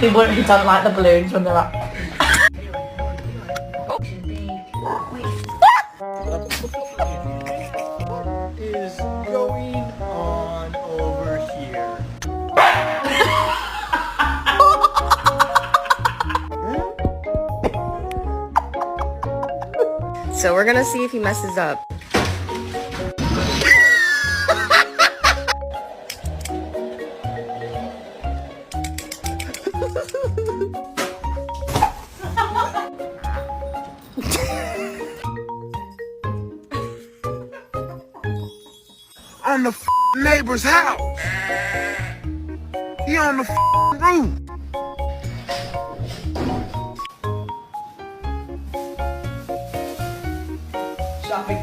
He don't like the balloons when they're up. What is going on over here? So we're gonna see if he messes up. On the neighbor's house. He on the roof. Shopping